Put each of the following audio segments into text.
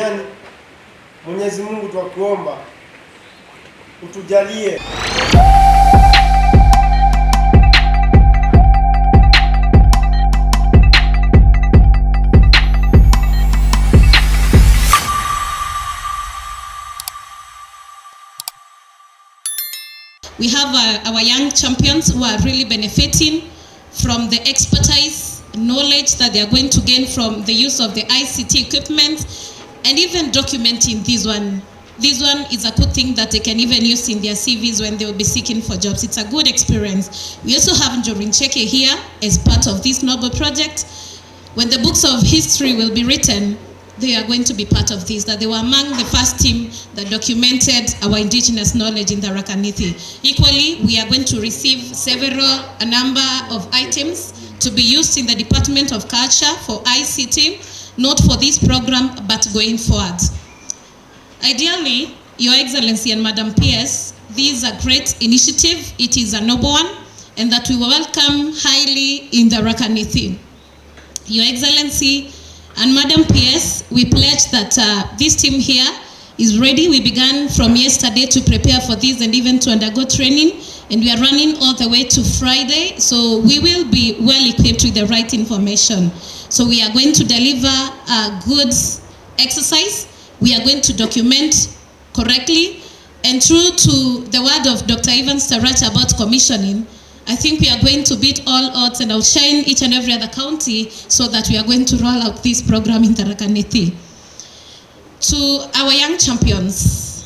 duniani. Mwenyezi Mungu twakuomba utujalie. We have our young champions who are really benefiting from the expertise, knowledge that they are going to gain from the use of the ICT equipment, and even documenting this one. This one is a good thing that they can even use in their CVs when they will be seeking for jobs. It's a good experience. We also have Chuka here as part of this noble project. When the books of history will be written, they are going to be part of this, that they were among the first team that documented our indigenous knowledge in the Rakanithi. Equally, we are going to receive a number of items to be used in the Department of Culture for ICT, not for this program, but going forward. Ideally, Your Excellency and Madam PS, this is a great initiative. It is a noble one, and that we welcome highly in the Rakanithi. Your Excellency and Madam PS, we pledge that this team here is ready. We began from yesterday to prepare for this and even to undergo training, and we are running all the way to Friday, so we will be well equipped with the right information. So we are going to deliver a good exercise. We are going to document correctly, and true to the word of Dr. Ivan Starach about commissioning, I think we are going to beat all odds and outshine each and every other county so that we are going to roll out this program in Rakanithi. To our young champions,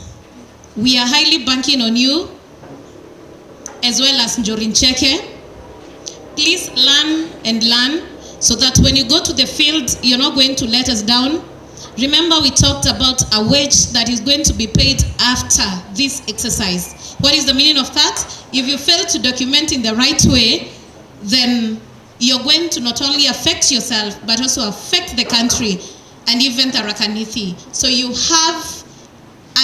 we are highly banking on you, as well as Chuka. Please learn and learn so that when you go to the field, you're not going to let us down. Remember, we talked about a wage that is going to be paid after this exercise. What is the meaning of that? If you fail to document in the right way, then you're going to not only affect yourself, but also affect the country and even the Rakanithi. So you have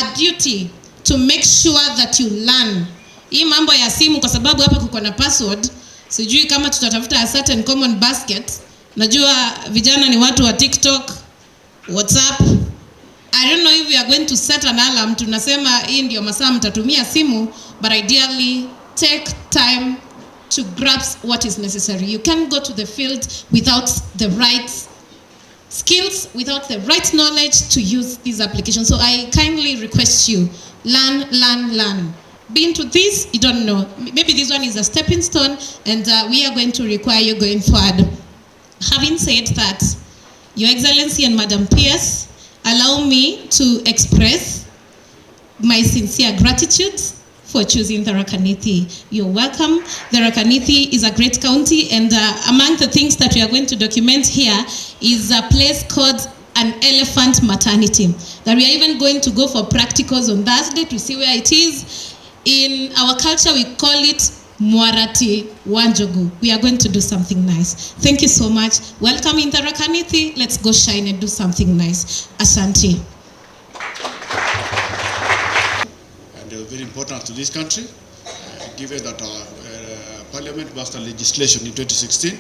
a duty to make sure that you learn. Hii mambo ya simu, kwa sababu hapa kuko na password, sijui kama tutatafuta a certain common basket. Najua vijana ni watu wa TikTok, WhatsApp. I don't know if we are going to set an alarm. Tunasema hii ndio masaa mtatumia simu, but ideally take time to grasp what is necessary. You can't go to the field without the right skills, without the right knowledge to use these applications. So I kindly request you, learn, learn, learn. Been to this, you don't know. Maybe this one is a stepping stone, and we are going to require you going forward. Having said that, Your Excellency and Madam PS, allow me to express my sincere gratitude for choosing the Rakanithi. You're welcome. The Rakanithi is a great county, and among the things that we are going to document here is a place called an elephant maternity, that we are even going to go for practicals on Thursday to see where it is. In our culture, we call it Mwarati Wanjogu. We are going to do something nice. Thank you so much. Welcome in the Rakanithi. Let's go shine and do something nice. Asante. And very important to this country, given that our parliament passed a legislation in 2016,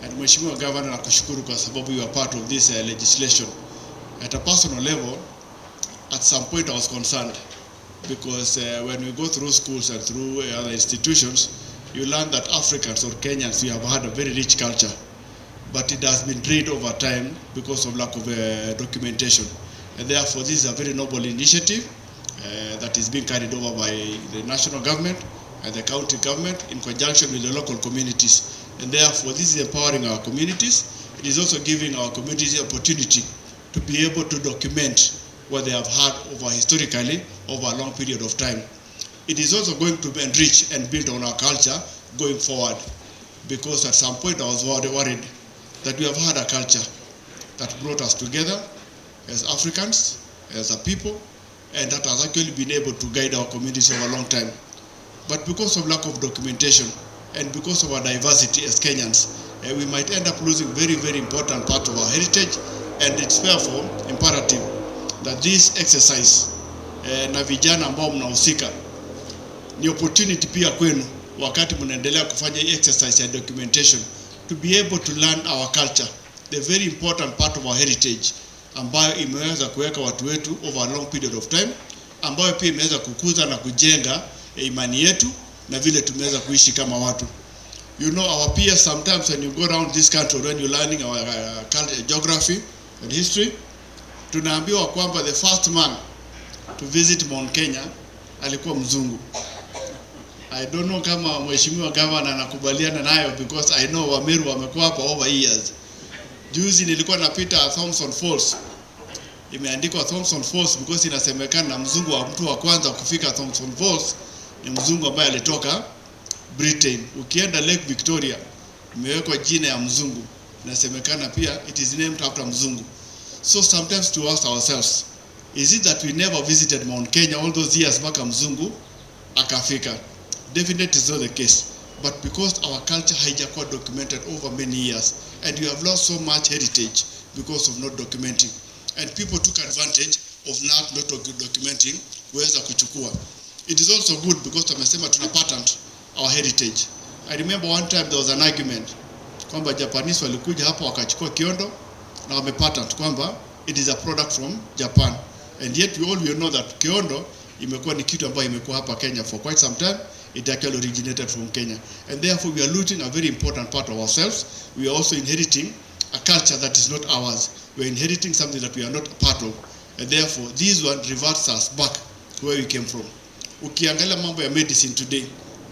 and Mheshimiwa Governor nakushukuru kwa sababu you are part of this legislation. At a personal level, at some point I was concerned, because when we go through schools and through other institutions, you learn that Africans or Kenyans, we have had a very rich culture, but it has been drained over time because of lack of documentation. And therefore, this is a very noble initiative that is being carried over by the national government and the county government in conjunction with the local communities. And therefore, this is empowering our communities. It is also giving our communities the opportunity to be able to document what they have had historically over a long period of time. It is also going to enrich and build on our culture going forward, because at some point I was worried that we have had a culture that brought us together as Africans, as a people, and that has actually been able to guide our communities over a long time. But because of lack of documentation and because of our diversity as Kenyans, we might end up losing very, very important part of our heritage, and it's therefore imperative that this exercise na vijana ambao mnahusika ni opportunity pia kwenu wakati mnaendelea kufanya exercise ya documentation to be able to learn our culture, the very important part of our heritage, ambayo imeweza kuweka watu wetu over a long period of time, ambayo pia imeweza kukuza na kujenga imani yetu na vile tumeweza kuishi kama watu. You know, our peers, sometimes when you go around this country, when you're learning our culture, geography and history, tunaambiwa kwamba the first man to visit Mount Kenya alikuwa mzungu. I don't know kama mheshimiwa governor anakubaliana nayo, because I know Ameru wamekuwa hapa over years. Juzi nilikuwa napita Thompson Falls. Imeandikwa Thompson Falls because inasemekana mzungu wa mtu wa kwanza kufika Thompson Falls ni mzungu ambaye alitoka Britain. Ukienda Lake Victoria imewekwa jina ya mzungu. Inasemekana pia it is named after mzungu. So sometimes to ask ourselves, is it that we never visited Mount Kenya all those years mpaka mzungu akafika? Definitely is not the case. But because our culture haijakuwa documented over many years, and you have lost so much heritage because of not documenting, and people took advantage of not documenting kuweza kuchukua. It is also good because tumesema tuna patent our heritage. I remember one time there was an argument kwamba Japanese walikuja hapa wakachukua kiondo na wamepatent kwamba it is a product from Japan, and yet we know that kiondo imekuwa ni kitu ambayo imekuwa hapa Kenya for quite some time. It actually originated from Kenya, and therefore we are losing a very important part of ourselves. We are also inheriting a culture that is not ours. We are inheriting something that we are not part of, and therefore this one reverts us back to where we came from. Ukiangalia mambo ya medicine today,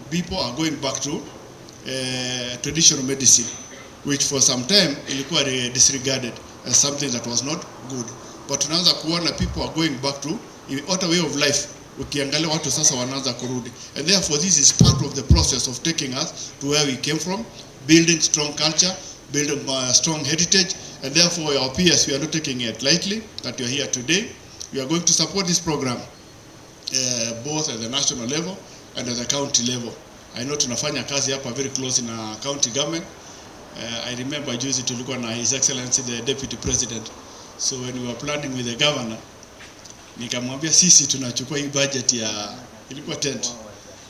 people are going back to traditional medicine, which for some time ilikuwa disregarded as something that was not good. But tunaanza kuona people are going back to other way of life. Ukiangalia watu sasa wanaanza kurudi, and therefore this is part of the process of taking us to where we came from, building strong culture, building strong heritage, and therefore our peers, we are not taking it lightly that you are here today. We are going to support this program both at the national level and at the county level. I know tunafanya kazi hapa very close na county government. I remember juzi tulikuwa na His Excellency the Deputy President. So when we were planning with the governor, nikamwambia sisi tunachukua hii budget ya ilikuwa tent.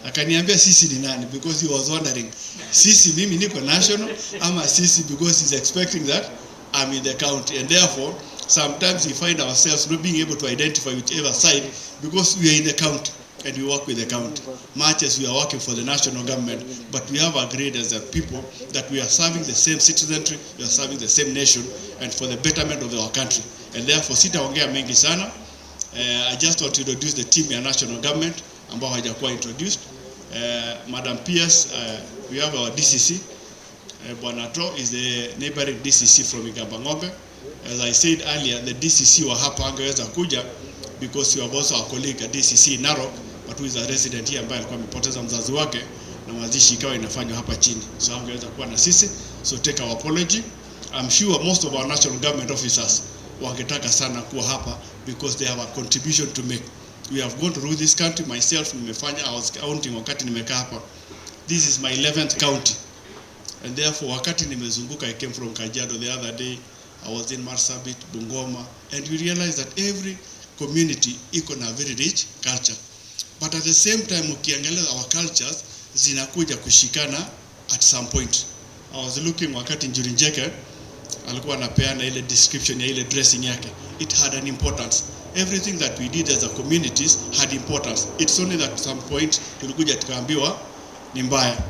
Akaniambia sisi ni nani, because he was wondering sisi mimi niko national ama sisi, because he's expecting that I'm in the county, and therefore sometimes we find ourselves not being able to identify whichever side, because we are in the county and we work with the county much as we are working for the national government. But we have agreed as a people that we are serving the same citizenry, we are serving the same nation, and for the betterment of our country. And therefore sitaongea mengi sana. I just want to introduce the team ya national government ambao hajakuwa introduced. Madam Pierce, we have our DCC. Bwana To is the neighboring DCC from Igambang'ombe. As I said earlier, the DCC wa hapa angeweza kuja because you have also a colleague at DCC in Narok, but who is a resident here ambaye alikuwa amepoteza mzazi wake na mazishi ikawa inafanywa hapa chini. So angeweza kuwa na sisi. So take our apology. I'm sure most of our national government officers wangetaka sana kuwa hapa because they have a contribution to make. We have gone through this country. Myself nimefanya, I was counting wakati nimekaa hapa. This is my 11th county, and therefore wakati nimezunguka, I came from Kajiado the other day, I was in Marsabit, Bungoma, and we realized that every community iko na very rich culture, but at the same time ukiangalia our cultures zinakuja kushikana at some point. I was looking wakati Njurinjeke alikuwa anapeana ile description ya ile dressing yake, it had an importance. Everything that we did as a communities had importance. It's only that at some point tulikuja tukaambiwa ni mbaya,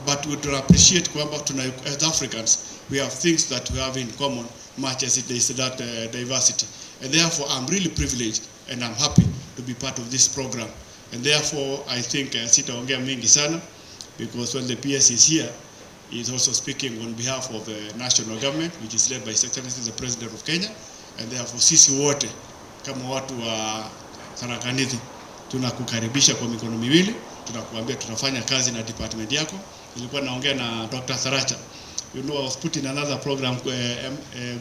but we do appreciate kwamba as Africans we have things that we have in common much as it is that diversity, and therefore I'm really privileged and I'm happy to be part of this program. And therefore I think sitaongea mingi sana, because when the PS is here, he is also speaking on behalf of the national government, which is led by His Excellency the President of Kenya. And therefore sisi wote kama watu wa Tharaka Nithi tunakukaribisha kwa mikono miwili. Tunakuambia tunafanya kazi na department yako. Nilikuwa naongea na Dr. Tharacha. You know, I was put in another program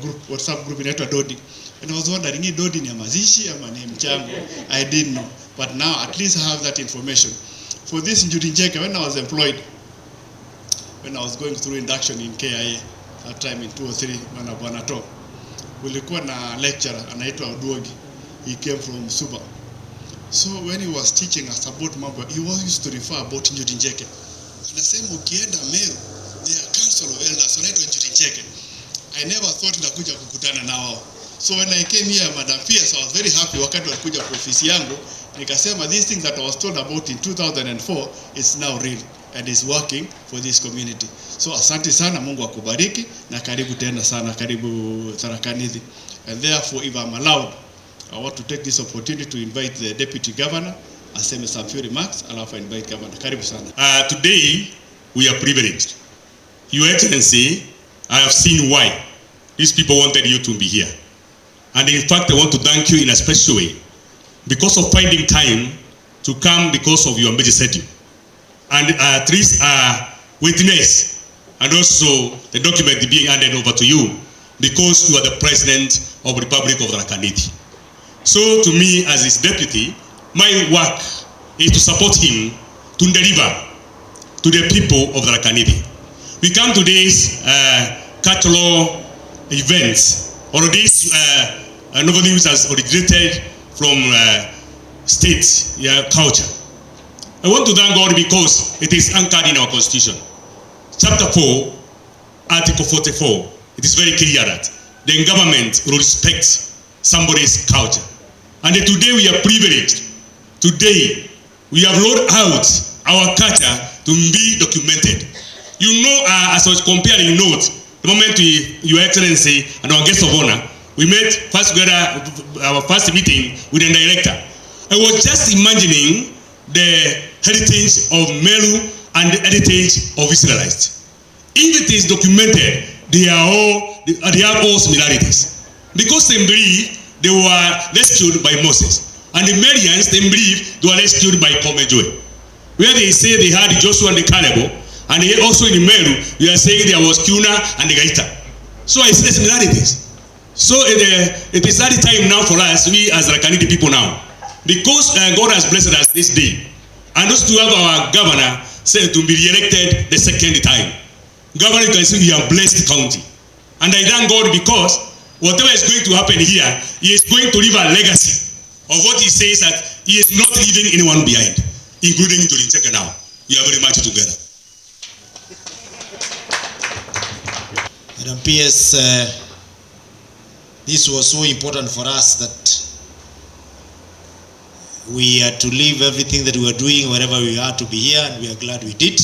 group, WhatsApp group inaitwa Dodi, and I was wondering hii Dodi ni ya mazishi ama ni mchango. I didn't know, but now at least I have that information. For this Njurinjeke, when I was employed, when I was going through induction in KIA that time in 2003, when Bwana To, kulikuwa na lecturer anaitwa Oduogi. He came from Suba. So when he was teaching us about mambo, he was used to refer about Njurinjeke. Anasema ukienda Ameru, there are council of elders wanaitwa Njurinjeke. I never thought nakuja kukutana na wao. So when I came here, Madam Pierce, I was very happy wakati walikuja kwa ofisi yangu, nikasema these things that I was told about in 2004 is now real and is working for this community. So asante sana, Mungu akubariki na karibu tena sana, karibu Tharaka Nithi. And therefore, if I'm allowed, I want to take this opportunity to invite the Deputy Governor, aseme some few remarks, alafu invite Governor. Karibu sana. Today, we are privileged. Your Excellency, I have seen why these people wanted you to be here. And in fact, I want to thank you in a special way because of finding time to come because of your busy schedule. And at least witness and also the document being handed over to you because you are the President of the Republic of Tharaka Nithi. So to me as his deputy, my work is to support him to deliver to the people of Tharaka Nithi. We come to this cultural events, or this novel news has originated from state culture. I want to thank God because it is anchored in our constitution. Chapter 4, Article 44, it is very clear that the government will respect somebody's culture. And today we are privileged. Today we have rolled out our culture to be documented. You know, as I was comparing notes, the moment Your Excellency and our guest of honor, we met our first meeting with the director. I was just imagining the heritage of Ameru and the heritage of Israelites. If it is documented, they have all similarities. Because they believe they were rescued by Moses. And the Merians, they believe they were rescued by Komejoe. Where they say they had Joshua and the Caleb, and also in Ameru, we are saying there was Kuna and the Gaita. So I see the similarities. So it is at the time now for us, we as Tharaka Nithi people now, because God has blessed us this day, and also to have our governor said to be re-elected the second time. Governor, you can see we have blessed the county. And I thank God because whatever is going to happen here, he is going to leave a legacy of what he says that he is not leaving anyone behind, including Jolin Cheke now. We are very much together. Madam PS, this was so important for us that we had to leave everything that we were doing wherever we are to be here, and we are glad we did.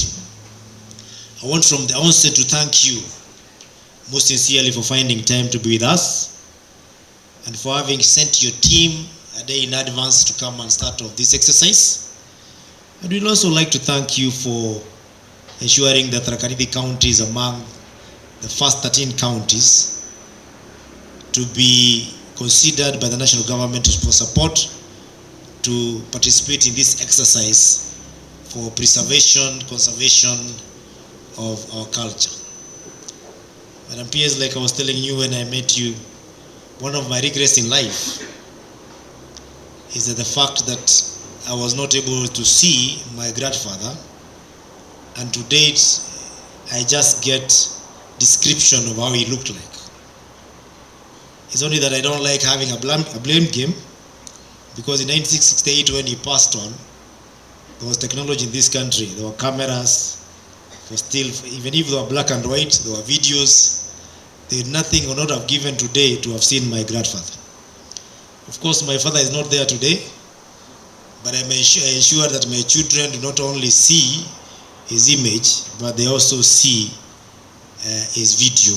I want from the onset to thank you most sincerely for finding time to be with us and for having sent your team a day in advance to come and start off this exercise. And we'd also like to thank you for ensuring that Tharaka Nithi County is among the first 13 counties to be considered by the national government for support to participate in this exercise for preservation, conservation of our culture. Madam PS, like I was telling you when I met you, one of my regrets in life is that the fact that I was not able to see my grandfather, and to date I just get description of how he looked like. It's only that I don't like having a blame game, because in 1968 when he passed on, there was technology in this country. There were cameras, for still, even if they were black and white, there were videos. There was nothing would not have given today to have seen my grandfather. Of course, my father is not there today, but I ensure that my children do not only see his image, but they also see his video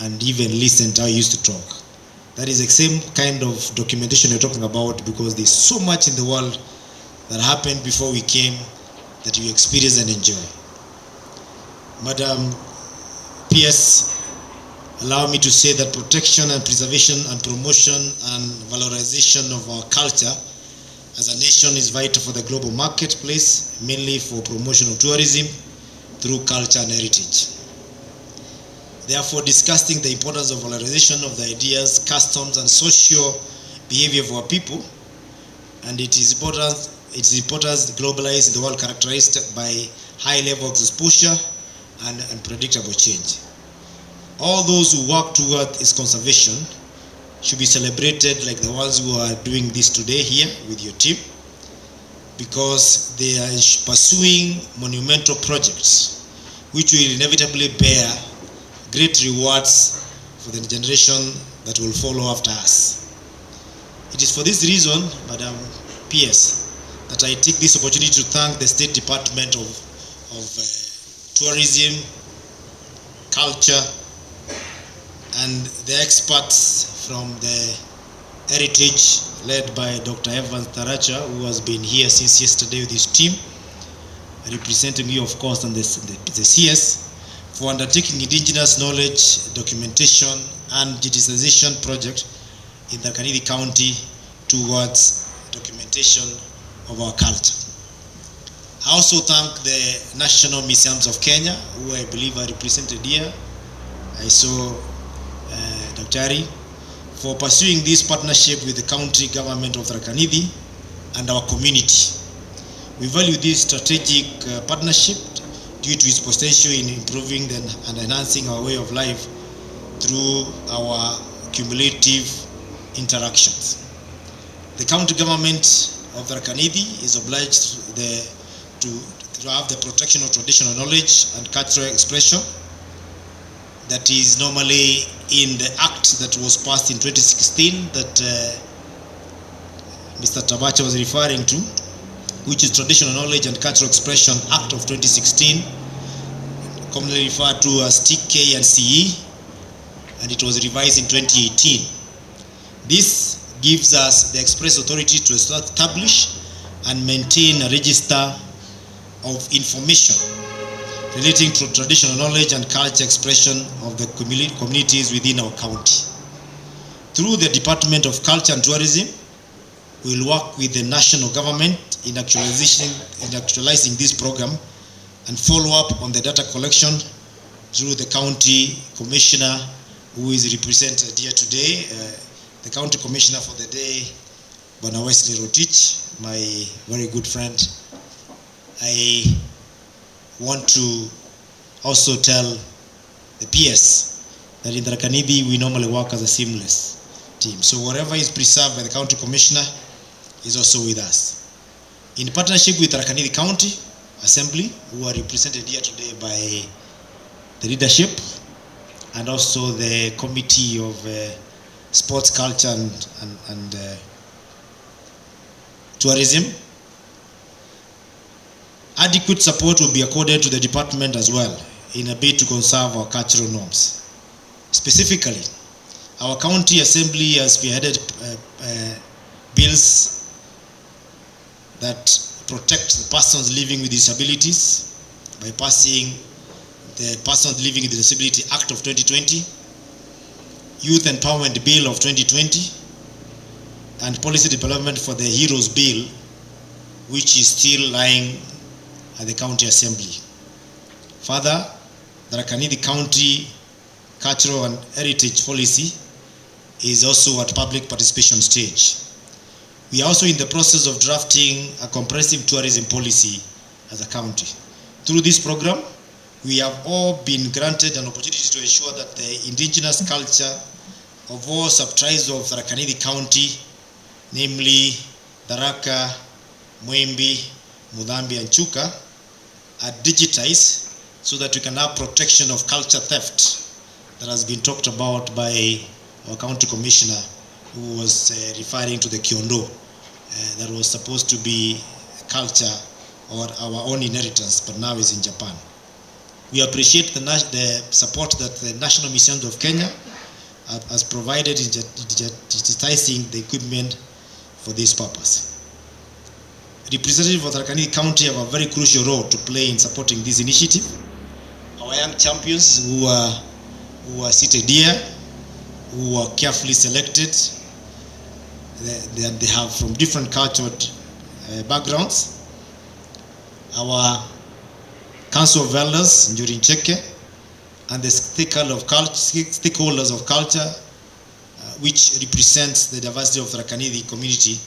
and even listen to how he used to talk. That is the same kind of documentation you're talking about, because there's so much in the world that happened before we came that we experience and enjoy. Madam PS, allow me to say that protection and preservation and promotion and valorization of our culture as a nation is vital for the global marketplace, mainly for promotion of tourism through culture and heritage. Therefore, discussing the importance of valorization of the ideas, customs, and social behavior of our people, and its importance globalized in the world, characterized by high level of exposure and unpredictable change. All those who work toward its conservation should be celebrated, like the ones who are doing this today here with your team, because they are pursuing monumental projects which will inevitably bear great rewards for the generation that will follow after us. It is for this reason, Madam PS, that I take this opportunity to thank the State Department of Tourism, Culture, and the experts from the Heritage led by Dr. Evans Taracha, who has been here since yesterday with his team, representing you, of course, and the CS, for undertaking indigenous knowledge, documentation, and digitization project in the Kanidi County towards documentation of our culture. I also thank the National Museums of Kenya, who I believe are represented here. I saw Dr. Ari, for pursuing this partnership with the county government of Tharaka Nithi and our community. We value this strategic partnership due to its potential in improving and enhancing our way of life through our cumulative interactions. The county government of Tharaka Nithi is obliged to have the protection of traditional knowledge and cultural expression that is normally in the act that was passed in 2016 that Mr. Tabacha was referring to, which is Traditional Knowledge and Cultural Expression Act of 2016, commonly referred to as TK and CE, and it was revised in 2018. This gives us the express authority to establish and maintain a register of information relating to traditional knowledge and culture expression of the communities within our county. Through the Department of Culture and Tourism, we will work with the national government in actualizing this program and follow up on the data collection through the county commissioner who is represented here today, the county commissioner for the day, Bwana Wesley Rotich, my very good friend. I want to also tell the PS that in Tharaka Nithi we normally work as a seamless team. So whatever is preserved by the county commissioner is also with us. In partnership with Tharaka Nithi County Assembly, who are represented here today by the leadership and also the Committee of Sports, Culture and Tourism, adequate support will be accorded to the department as well in a bid to conserve our cultural norms. Specifically, our county assembly has spearheaded bills that protect the persons living with disabilities by passing the Persons Living with Disability Act of 2020, Youth Empowerment Bill of 2020, and Policy Development for the Heroes Bill, which is still lying at the county assembly. Further, the Tharaka Nithi County Cultural and Heritage Policy is also at public participation stage. We are also in the process of drafting a comprehensive tourism policy as a county. Through this program, we have all been granted an opportunity to ensure that the indigenous culture of all sub-tribes of Tharaka Nithi County, namely Tharaka, Mwembi, Mudhambi, and Chuka, are digitized so that we can have protection of culture theft that has been talked about by our county commissioner, who was referring to the Kiondo that was supposed to be culture or our own inheritance, but now is in Japan. We appreciate the support that the National Museums of Kenya has provided in digitizing the equipment for this purpose. Representatives of Tharaka Nithi County have a very crucial role to play in supporting this initiative. Our young champions who are seated here, who are carefully selected, they have from different cultural backgrounds. Our Council of Elders, Njuri Ncheke, and the stakeholders of culture, which represents the diversity of the Tharaka Nithi community,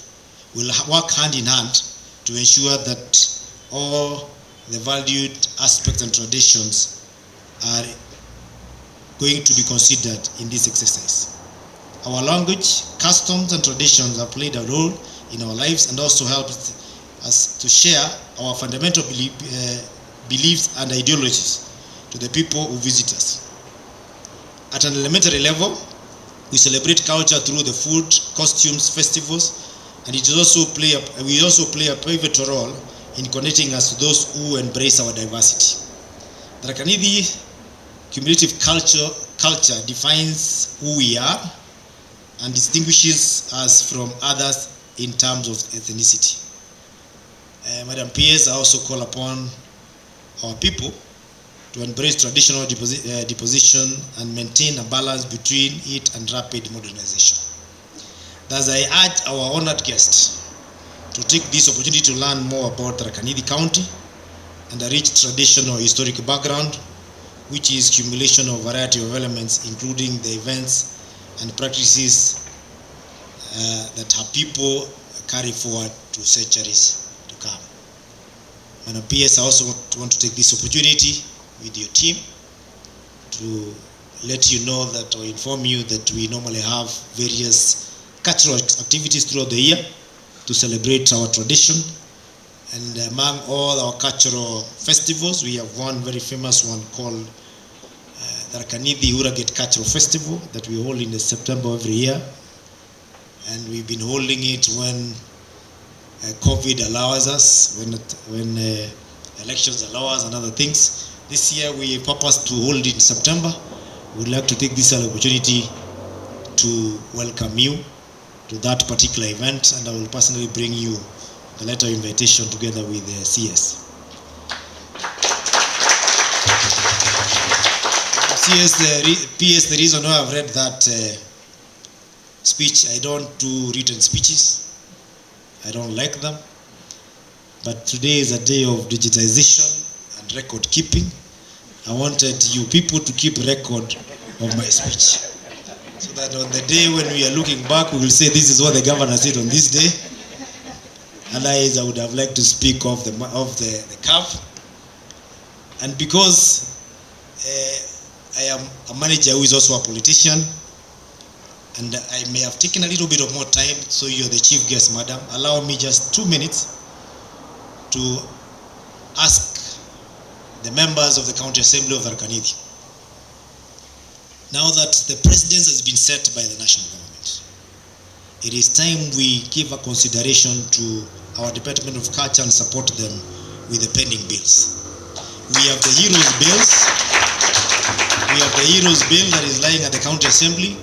will work hand in hand to ensure that all the valued aspects and traditions are going to be considered in this exercise. Our language, customs, and traditions have played a role in our lives and also helped us to share our fundamental beliefs and ideologies to the people who visit us. At an elementary level, We celebrate culture through the food, costumes, festivals, and we also play a pivotal role in connecting us to those who embrace our diversity. The Rakanithi cumulative culture defines who we are and distinguishes us from others in terms of ethnicity. Madam PS, I also call upon our people to embrace traditional deposition and maintain a balance between it and rapid modernization. Thus, I urge our honored guests to take this opportunity to learn more about Rakanithi County and a rich traditional historic background, which is accumulation of a variety of elements, including the events and practices that our people carry forward to centuries to come. And PS, I also want to take this opportunity with your team to let you know that, or inform you that we normally have various cultural activities throughout the year to celebrate our tradition. And among all our cultural festivals, we have one very famous one called the Rakanithi Uraget Cultural Festival that we hold in September every year. And we've been holding it when COVID allows us, when elections allow us and other things. This year we purpose to hold it in September. We'd like to take this opportunity to welcome you to that particular event, and I will personally bring you the letter of invitation together with the CS. PS, the reason why I've read that speech, I don't do written speeches. I don't like them. But today is a day of digitization and record keeping. I wanted you people to keep record of my speech, so that on the day when we are looking back, we will say this is what the governor said on this day. Otherwise, I would have liked to speak of the curve. And because I am a manager who is also a politician, and I may have taken a little bit of more time, so you're the chief guest, madam. Allow me just 2 minutes to ask the members of the County Assembly of Rakanithi. Now that the precedence has been set by the national government, it is time we give a consideration to our Department of Culture and support them with the pending bills. We have the Heroes Bills. We have the Heroes Bill that is lying at the County Assembly.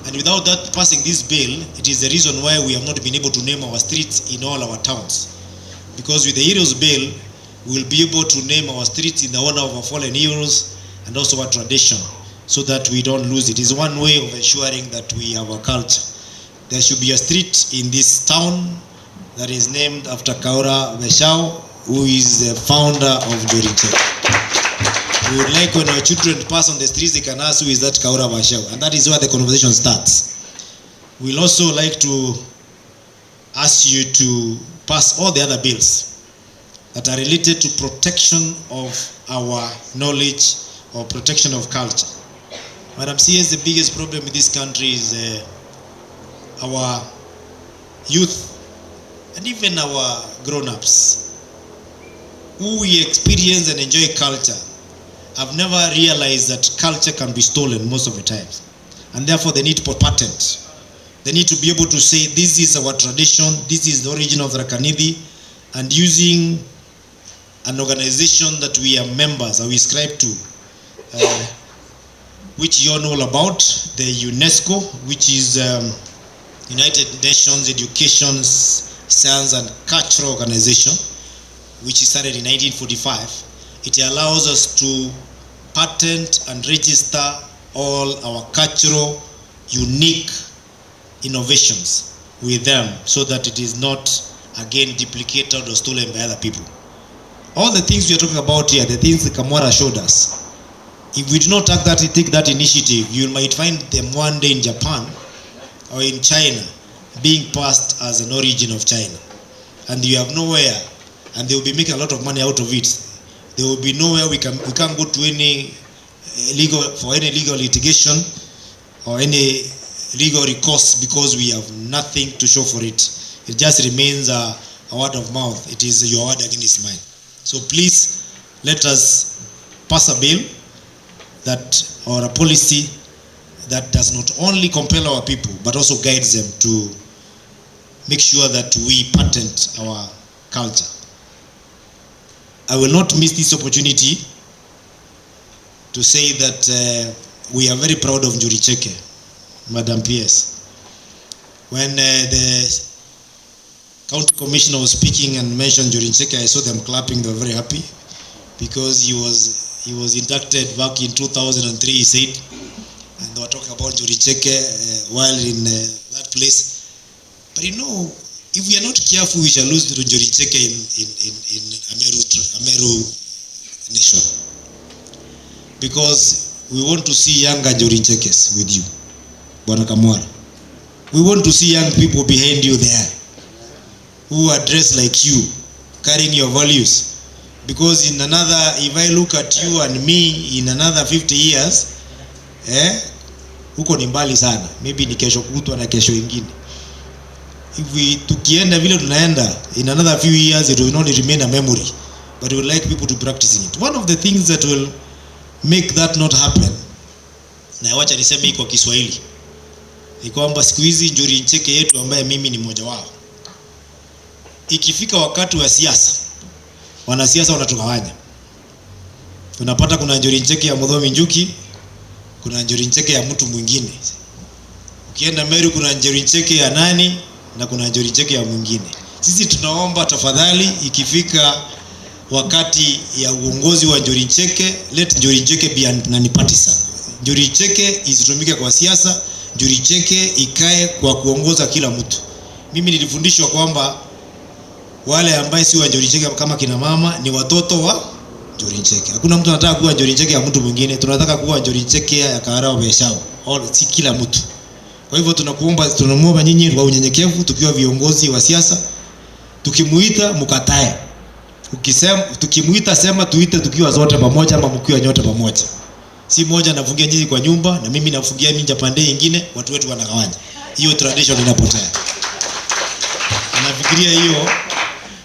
And without that passing this bill, it is the reason why we have not been able to name our streets in all our towns. Because with the Heroes Bill, we will be able to name our streets in the honor of our fallen heroes and also our tradition, so that we don't lose it. It is one way of ensuring that we have a culture. There should be a street in this town that is named after Kaura Beshao, who is the founder of Dorite. We would like when our children pass on the streets, they can ask who is that Kaura Beshao, and that is where the conversation starts. We'll also like to ask you to pass all the other bills that are related to protection of our knowledge or protection of culture. Madam CS, the biggest problem in this country is our youth and even our grown-ups who we experience and enjoy culture have never realized that culture can be stolen most of the time, and therefore they need for patent. They need to be able to say this is our tradition, this is the origin of the Rakanithi, and using an organization that we are members or we ascribe to, which you all know about, the UNESCO, which is United Nations Education, Science and Cultural Organization, which started in 1945. It allows us to patent and register all our cultural, unique innovations with them, so that it is not again duplicated or stolen by other people. All the things we are talking about here, the things that Kamwara showed us, if we do not take that initiative, you might find them one day in Japan or in China being passed as an origin of China, and you have nowhere, and they will be making a lot of money out of it. There will be nowhere we can't go to any legal litigation or any legal recourse, because we have nothing to show for it. It just remains a word of mouth. It is your word against mine. So please let us pass a bill that, or a policy that does not only compel our people, but also guides them to make sure that we patent our culture. I will not miss this opportunity to say that we are very proud of Njuri Cheke, Madam PS. When the county commissioner was speaking and mentioned Njuri Cheke, I saw them clapping. They were very happy because he was inducted back in 2003, he said, and they were talking about Njuri Cheke while in that place. But you know, if we are not careful, we shall lose Njuri Cheke in Ameru nation, because we want to see younger Njuri Chekes with you, Bwana Kamwara. We want to see young people behind you there who are dressed like you, carrying your values. Because in another, if I look at you and me in another 50 years, huko ni mbali sana, maybe ni kesho kutwa na kesho ingine. If we tukienda vile tunaenda, in another few years it will not remain a memory, but we would like people to practice it. One of the things that will make that not happen, na wacha niseme kwa Kiswahili, ni kwamba siku hizi Njuri Cheke yetu ambaye mimi ni mmoja wao, ikifika wakati wa siasa, wanasiasa wanatugawanya. Tunapata kuna Njuri Cheke ya Mudhomi Njuki, kuna Njuri Cheke ya mtu mwingine. Ukienda Ameru kuna Njuri Cheke ya nani na kuna Njuri Cheke ya mwingine. Sisi tunaomba tafadhali, ikifika wakati ya uongozi wa Njuri Cheke, let Njuri Cheke be non-partisan. Njuri Cheke isitumike kwa siasa, Njuri Cheke ikae kwa kuongoza kila mtu. Mimi nilifundishwa kwamba wale ambaye si wa Njuri Cheke kama kina mama ni watoto wa Njuri Cheke. Hakuna mtu anataka kuwa Njuri Cheke ya mtu mwingine, tunataka kuwa Njuri Cheke ya Karao Beshao, si kila mtu. Kwa hivyo tunamuomba nyinyi kwa unyenyekevu, tukiwa viongozi wa siasa, tukimuita mkatae. Tukimuita sema tuite tukiwa zote pamoja ama mkiwa nyote pamoja. Si moja nafungia nyinyi kwa nyumba na mimi nafungia minja pande nyingine, watu wetu wanagawanya. Hiyo tradition inapotea. Nafikiria hiyo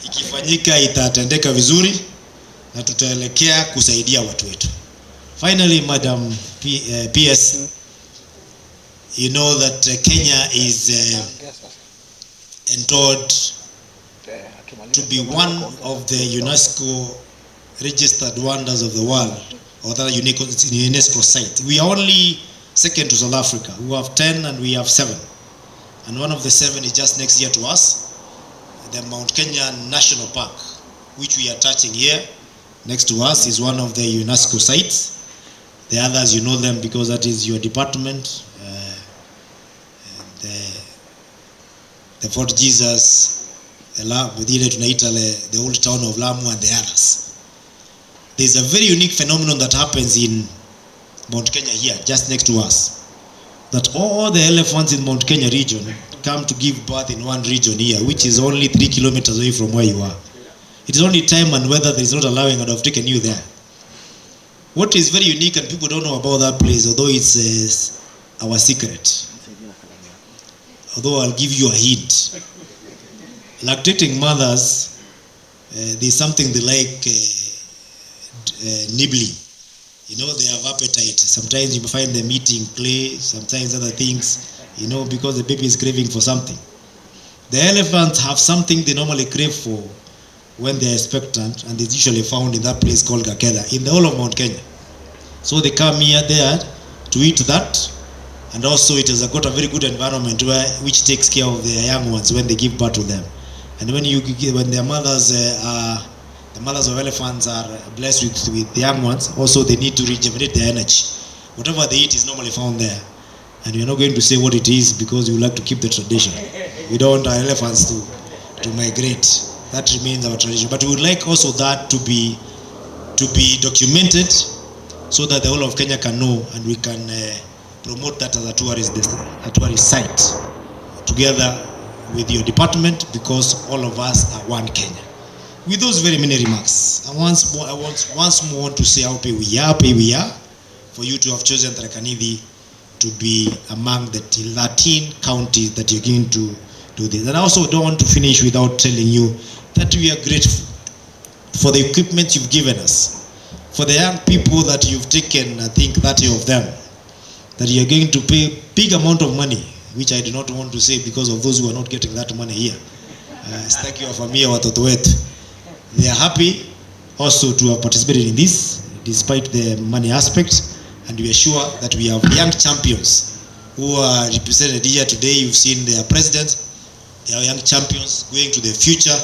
ikifanyika itatendeka vizuri na tutaelekea kusaidia watu wetu. Finally, Madam PS, you know that Kenya is endowed to be one of the UNESCO registered wonders of the world, or that UNESCO site. We are only second to South Africa, who have 10 and we have 7. And one of the 7 is just next year to us, the Mount Kenya National Park, which we are touching here. Next to us is one of the UNESCO sites. The others, you know them because that is your department. The Fort Jesus, the old town of Lamu and the others. There's a very unique phenomenon that happens in Mount Kenya here, just next to us. That all the elephants in Mount Kenya region come to give birth in one region here, which is only 3 kilometers away from where you are. It is only time and weather that is not allowing, and I've taken you there. What is very unique and people don't know about that place, although it's our secret, although I'll give you a hint. Lactating mothers, there's something they like nibbling. You know, they have appetite. Sometimes you find them eating clay, sometimes other things, you know, because the baby is craving for something. The elephants have something they normally crave for when they are expectant, and it's usually found in that place called Gakeda, in the whole of Mount Kenya. So they come here there to eat that, and also it has got a very good environment which takes care of their young ones when they give birth to them. And when their mothers the mothers of elephants are blessed with the young ones, also they need to regenerate their energy. Whatever they eat is normally found there. And we're not going to say what it is because we like to keep the tradition. We don't want our elephants to migrate. That remains our tradition. But we would like also that to be documented so that the whole of Kenya can know, and we can promote that as a tourist site together with your department, because all of us are one Kenya. With those very many remarks, I once more want to say how happy we are for you to have chosen Tharaka Nithi to be among the 13 counties that you're going to do this. And I also don't want to finish without telling you that we are grateful for the equipment you've given us, for the young people that you've taken, I think 30 of them, that you are going to pay big amount of money, which I do not want to say because of those who are not getting that money here. Sitaki wafamia watoto wetu. They are happy also to have participated in this, despite the money aspect, and we are sure that we have young champions who are represented here today. You've seen their president. They are young champions going to the future.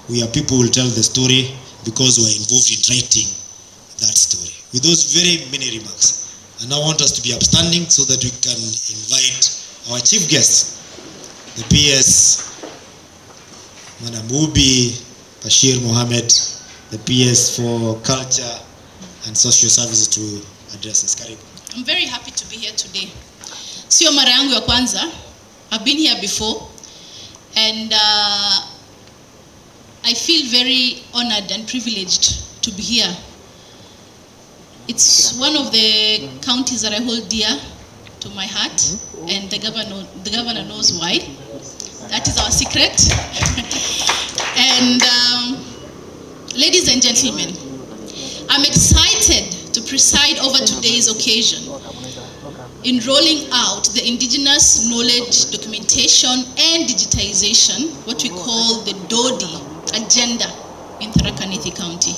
We are people who will tell the story because we are involved in writing that story. With those very many remarks, and I want us to be upstanding so that we can invite our chief guest, the PS, Madam Ubi Bashir Mohammed, the PS for Culture and Social Services, to address us. Karibu. I'm very happy to be here today. Sio mara yangu ya kwanza. I've been here before, and I feel very honored and privileged to be here. It's one of the counties that I hold dear to my heart, and the governor knows why. That is our secret. And ladies and gentlemen, I'm excited to preside over today's occasion in rolling out the indigenous knowledge documentation and digitization, what we call the DODI agenda in Tharaka Nithi County.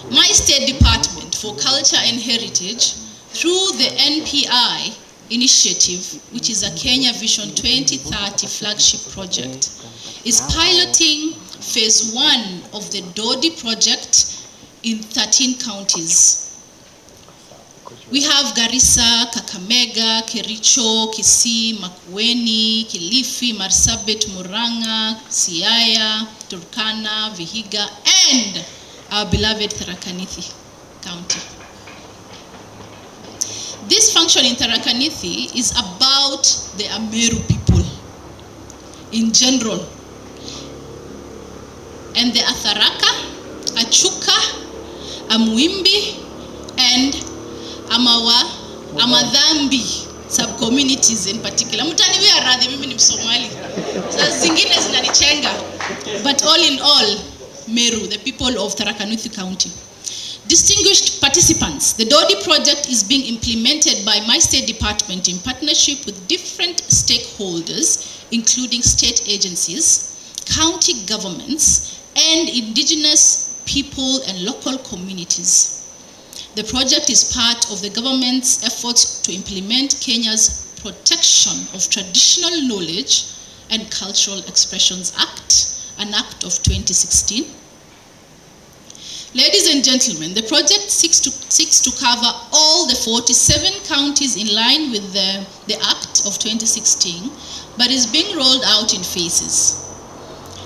My State Department for Culture and Heritage, through the NPI initiative, which is a Kenya Vision 2030 flagship project, is piloting phase 1 of the DODI project in 13 counties. We have Garissa, Kakamega, Kericho, Kisii, Makueni, Kilifi, Marsabit, Murang'a, Siaya, Turkana, Vihiga, and our beloved Tharaka Nithi County. This function in Tharaka Nithi is about the Ameru people in general. And the Atharaka, Chuka, Amwimbi, and Amadhambi sub-communities in particular. Mutaniwia radhi, mimi ni Msomali. Zingine zinanichenga. But all in all, Meru, the people of Tharaka Nithi County. Distinguished participants, the DODI project is being implemented by my State Department in partnership with different stakeholders, including state agencies, county governments, and indigenous people and local communities. The project is part of the government's efforts to implement Kenya's Protection of Traditional Knowledge and Cultural Expressions Act, an act of 2016. Ladies and gentlemen, the project seeks to cover all the 47 counties in line with the act of 2016, but is being rolled out in phases.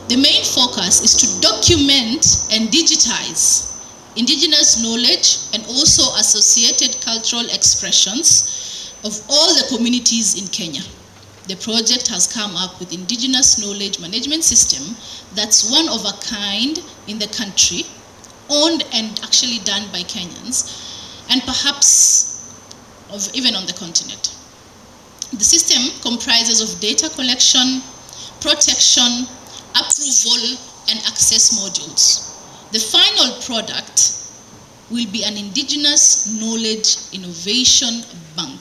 The main focus is to document and digitize indigenous knowledge and also associated cultural expressions of all the communities in Kenya. The project has come up with indigenous knowledge management system that's one of a kind in the country, owned and actually done by Kenyans, and perhaps even on the continent. The system comprises of data collection, protection, approval, and access modules. The final product will be an indigenous knowledge innovation bank.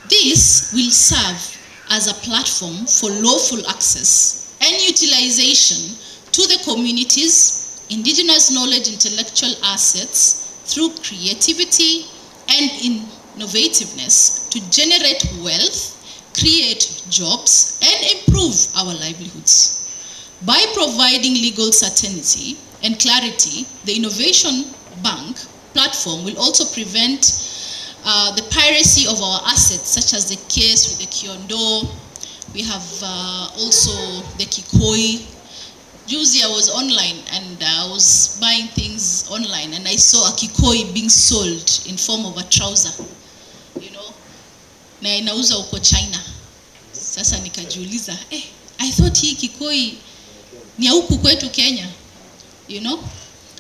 This will serve as a platform for lawful access and utilization to the community's indigenous knowledge intellectual assets through creativity and innovativeness to generate wealth, create jobs, and improve our livelihoods. By providing legal certainty and clarity, the Innovation Bank platform will also prevent the piracy of our assets, such as the case with the Kiondo. We have also the Kikoi. Juzi I was online and I was buying things online and I saw a Kikoi being sold in form of a trouser, you know, na inauza uko China. Sasa nikajiuliza, I thought hii Kikoi ni ya huku kwetu Kenya, you know.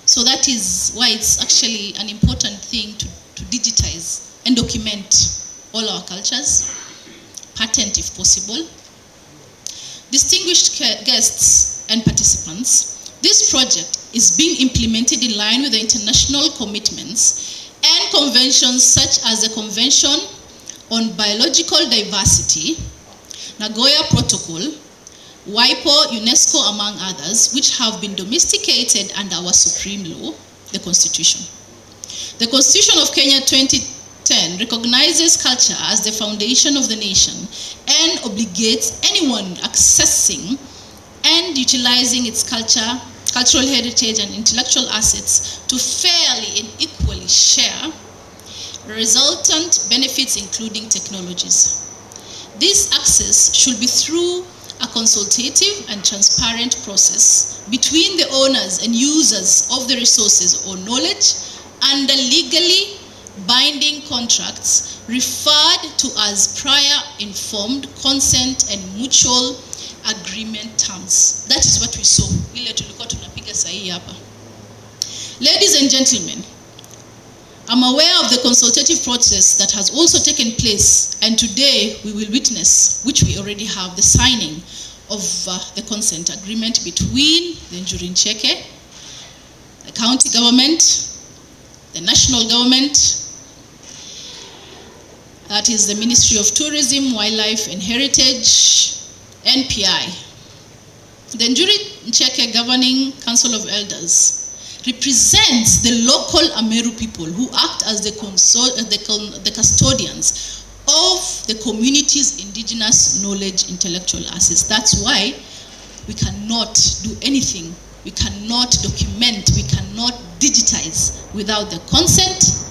So that is why it's actually an important thing to digitize and document all our cultures, patent if possible. Distinguished guests and participants, this project is being implemented in line with the international commitments and conventions such as the Convention on biological diversity, Nagoya Protocol, WIPO, UNESCO, among others, which have been domesticated under our supreme law, the Constitution. The Constitution of Kenya 2010 recognizes culture as the foundation of the nation and obligates anyone accessing and utilizing its cultural heritage and intellectual assets to fairly and equally share resultant benefits, including technologies. This access should be through a consultative and transparent process between the owners and users of the resources or knowledge under legally binding contracts referred to as prior informed consent and mutual agreement terms. That is what we saw. Ladies and gentlemen, I'm aware of the consultative process that has also taken place, and today we will witness, which we already have, the signing of the consent agreement between the Njuri Ncheke, the county government, the national government, that is the Ministry of Tourism, Wildlife and Heritage, NPI. The Njuri Ncheke Governing Council of Elders represents the local Ameru people who act as the custodians of the community's indigenous knowledge, intellectual assets. That's why we cannot do anything, we cannot document, we cannot digitize without the consent,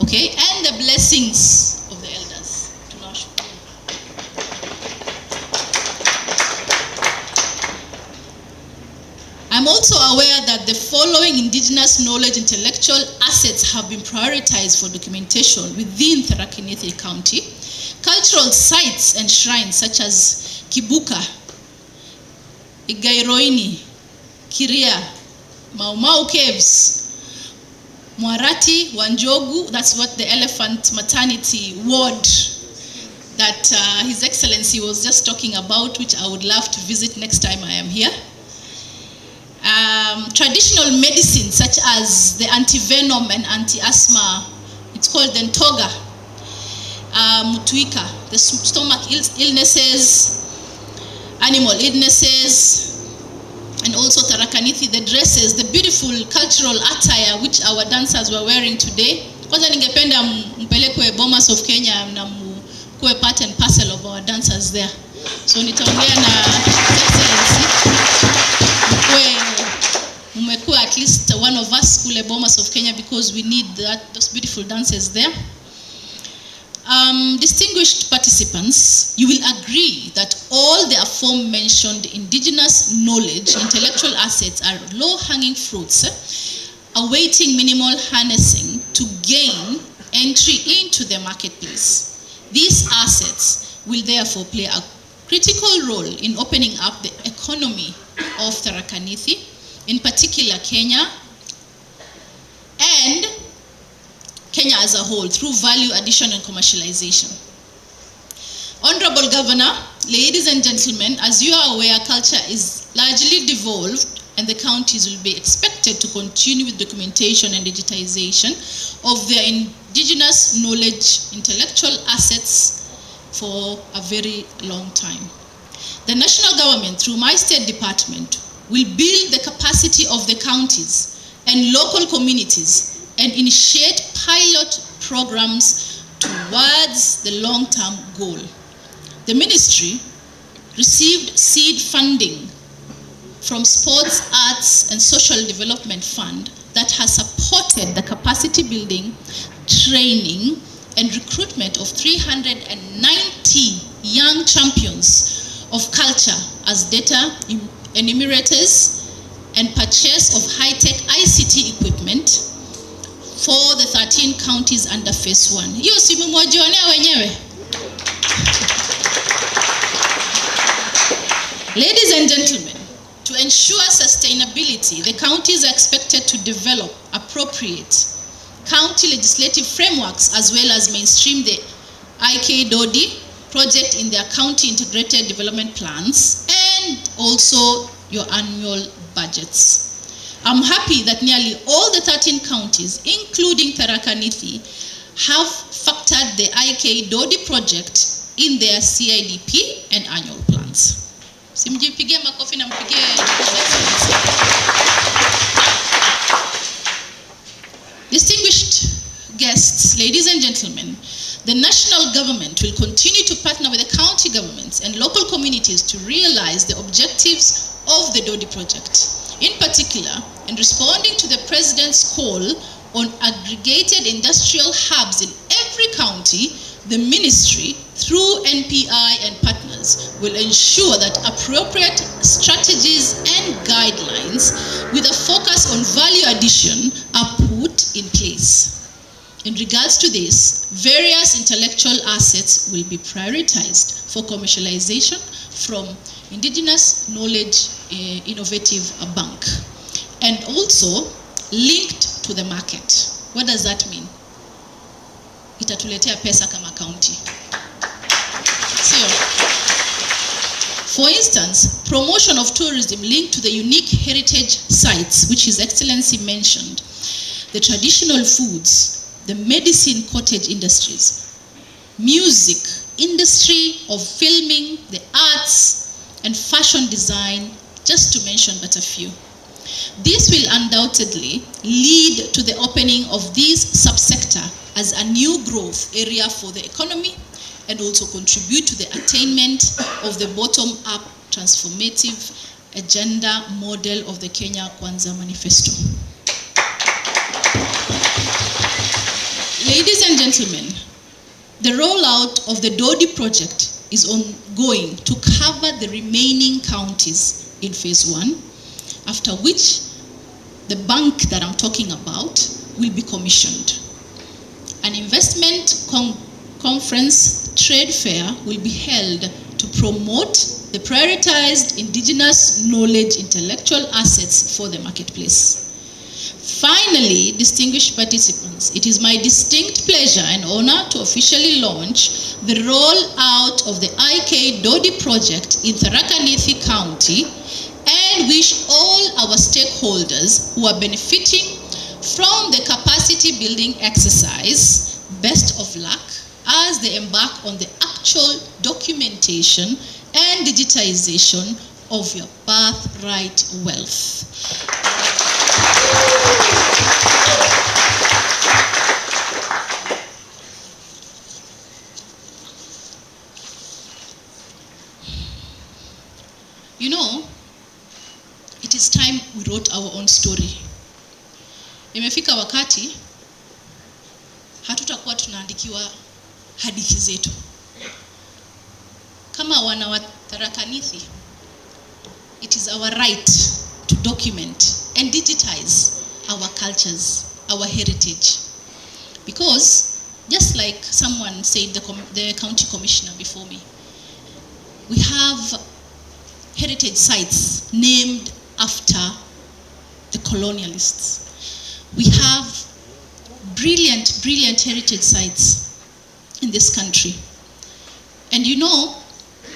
okay, and the blessings of the elders. I'm also aware that the following indigenous knowledge intellectual assets have been prioritized for documentation within Tharaka Nithi County. Cultural sites and shrines such as Kibuka, Igairoini, Kiria, Mau Mau Caves, Mwarati, Wanjogu, that's what the elephant maternity ward that His Excellency was just talking about, which I would love to visit next time I am here. Traditional medicine such as the anti-venom and anti-asthma, it's called the Ntoga, Mutuika, the stomach illnesses, animal illnesses, and also Tharaka Nithi, the dresses, the beautiful cultural attire which our dancers were wearing today. Kwanza ningependa mpelekwe Bomas of Kenya na mkuwe part and parcel of our dancers there. So nitaongea na Excellency, umekuwa at least one of us kule Bomas of Kenya, because we need those beautiful dances there. Distinguished participants, you will agree that all the aforementioned indigenous knowledge, intellectual assets are low-hanging fruits awaiting minimal harnessing to gain entry into the marketplace. These assets will therefore play a critical role in opening up the economy of Tharaka Nithi, in particular Kenya, and Kenya as a whole, through value addition and commercialization. Honorable Governor, ladies and gentlemen, as you are aware, culture is largely devolved, and the counties will be expected to continue with documentation and digitization of their indigenous knowledge, intellectual assets for a very long time. The national government, through my state department, will build the capacity of the counties and local communities and initiate pilot programs towards the long-term goal. The ministry received seed funding from Sports, Arts and Social Development Fund that has supported the capacity building, training and recruitment of 390 young champions of culture as data enumerators and purchase of high-tech ICT equipment for the 13 counties under phase 1. Hiyo si mmejionea wenyewe. Ladies and gentlemen, to ensure sustainability, the counties are expected to develop appropriate county legislative frameworks as well as mainstream the IKDODI project in their county integrated development plans and also your annual budgets. I'm happy that nearly all the 13 counties, including Tharaka Nithi, have factored the IK Dodi project in their CIDP and annual plans. Simjipigie makofi na mpigie. Distinguished guests, ladies and gentlemen, the national government will continue to partner with the county governments and local communities to realize the objectives of the Dodi project. In particular, in responding to the President's call on aggregated industrial hubs in every county, the ministry, through NPI and partners, will ensure that appropriate strategies and guidelines with a focus on value addition are put in place. In regards to this, various intellectual assets will be prioritized for commercialization from Indigenous Knowledge Innovative Bank and also linked to the market. What does that mean? Itatuletea pesa kama county. So, for instance, promotion of tourism linked to the unique heritage sites, which His Excellency mentioned, the traditional foods, the medicine cottage industries, music, industry of filming, the arts, and fashion design, just to mention but a few. This will undoubtedly lead to the opening of this subsector as a new growth area for the economy and also contribute to the attainment of the bottom-up transformative agenda model of the Kenya Kwanza Manifesto. Ladies and gentlemen, the rollout of the Dodi project is ongoing to cover the remaining counties in phase 1, after which the bank that I'm talking about will be commissioned. An investment conference trade fair will be held to promote the prioritized indigenous knowledge intellectual assets for the marketplace. Finally, distinguished participants, it is my distinct pleasure and honor to officially launch the rollout of the IK Dodi project in Tharaka Nithi County and wish all our stakeholders who are benefiting from the capacity building exercise best of luck as they embark on the actual documentation and digitization of your birthright wealth. You know, it is time we wrote our own story. Imefika wakati hatutakuwa tunaandikiwa hadithi zetu. Kama wana wa Tharaka Nithi, it is our right to document and digitize our cultures, our heritage. Because just like someone said, the county commissioner before me, we have heritage sites named after the colonialists. We have brilliant, brilliant heritage sites in this country. And you know,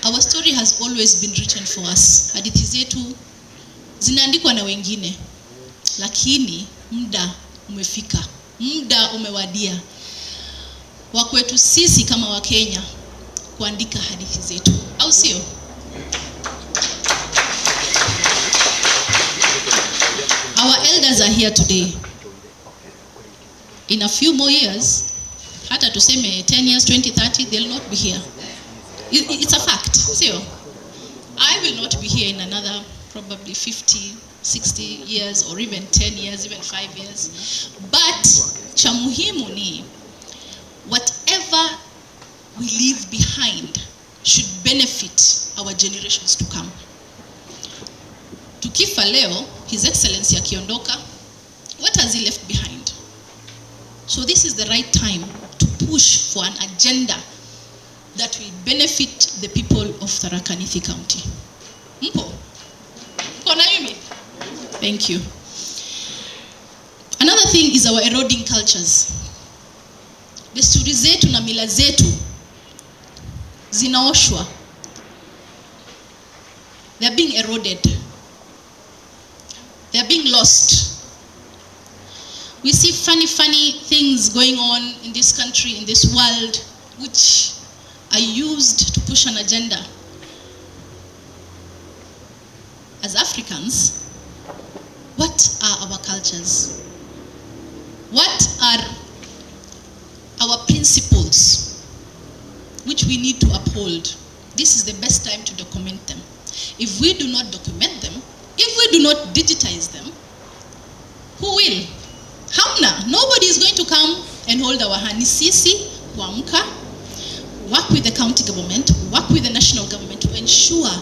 our story has always been written for us. Hadithi zetu zinaandikwa na wengine. Lakini muda umefika. Muda umewadia. Wa kwetu sisi kama Wakenya kuandika hadithi zetu. Au sio? Our elders are here today. In a few more years, hata tuseme 10 years, 20, 30, they'll not be here. It's a fact. So, I will not be here in another probably 50, 60 years, or even 10 years, even 5 years. But, cha muhimu ni, whatever we leave behind should benefit our generations to come. Tukifa leo, His Excellency akiondoka, what has he left behind? So this is the right time to push for an agenda that will benefit the people of Tharaka Nithi County. Mpo? Mko na mimi? Thank you. Another thing is our eroding cultures. Desturi zetu na mila zetu zinaoshwa. They are being eroded. They are being lost. We see funny things going on in this country, in this world, which are used to push an agenda. As Africans, what are our cultures? What are our principles which we need to uphold? This is the best time to document them. If we do not document them, if we do not digitize them, who will? Hamna. Nobody is going to come and hold our hand. Sisi, kuamka, work with the county government, work with the national government to ensure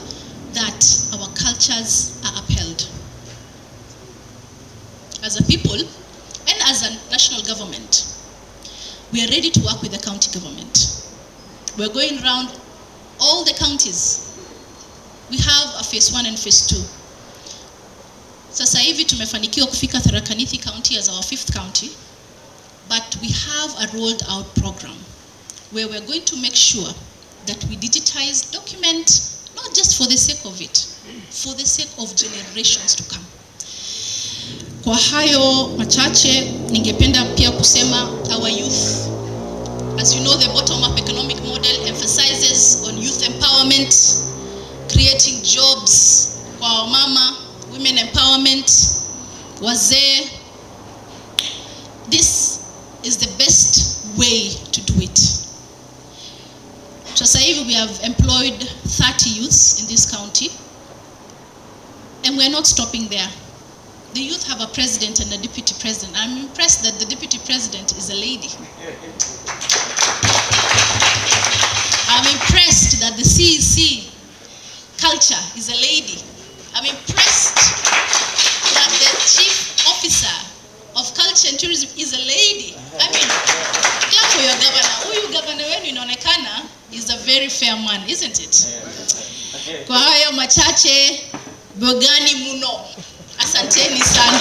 that our cultures are upheld. As a people and as a national government, we are ready to work with the county government. We're going around all the counties. We have a phase 1 and phase 2. Sasa hivi tumefanikiwa kufika Tharaka Nithi County as our 5th county, but we have a rolled out program where we're going to make sure that we digitize, document, not just for the sake of it, for the sake of generations to come. Kwa hayo machache, ningependa pia kusema our youth. As you know, the bottom-up economic model emphasizes on youth empowerment, creating jobs kwa mama, women empowerment, wazee. This is the best way to do it. Sasa hivi we have employed 30 youths in this county, and we're not stopping there. The youth have a president and a deputy president. I'm impressed that the deputy president is a lady. I'm impressed that the CEC culture is a lady. I'm impressed that the chief officer of culture and tourism is a lady. I mean, clap for your governor. Huyu governor wenu inaonekana is a very fair man, isn't it? Kwa hayo machache, bogani muno. Asanteni sana.